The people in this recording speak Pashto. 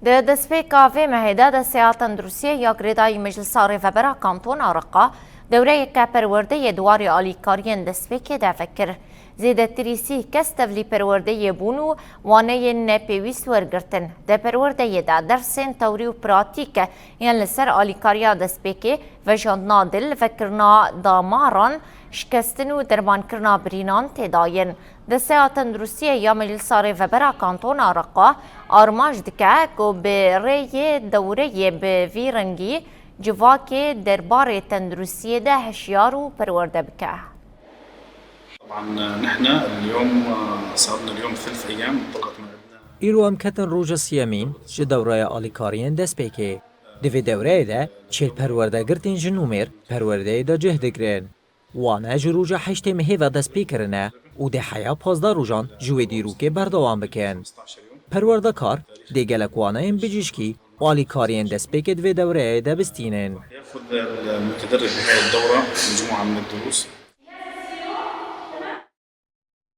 د دسپیکا في مهدا د سیاحت تندرستی یا گریدای مجلس ریفبرا کانتون آرقا دوره که پرورده دواری آلیکارین دسپیک ده فکر زیده تریسی کس تولی پرورده بونو وانه نپیویس ورگرتن ده پرورده ده درسین توری و پراتیک یعن لسر آلیکاریا دسپیک و جاندنا دل فکرنا داماران شکستن و درمان کرنا برینان تداین د سیاحت تندرستی یا مجلس ریفبرا کانتون آرقا آرماج دکه که به ری دوره به ویرنگی جواكي دربار تندرسية ده هشيارو برورده بكه. طبعا نحن اليوم صارنا اليوم 3 ايام انطلقت من عندنا. ایرو ام کتن روز سیامین چه دوره آلیکارین دست پیکه. دوی دوره ده چه پرورده گرتین جنومر پرورده ده جهد گرن. وانه جروجه 8 مهی و دست پیکرنه و ده حیا 15 روزان جوی دیرو که بردوام بکن. پرورده کار دیگلک وانه این بجیشکی آلیکارین دست پیکه دوی دوره ده بستینن. ياخذ المتدرب بهاي الدورة مجموعة من الدروس.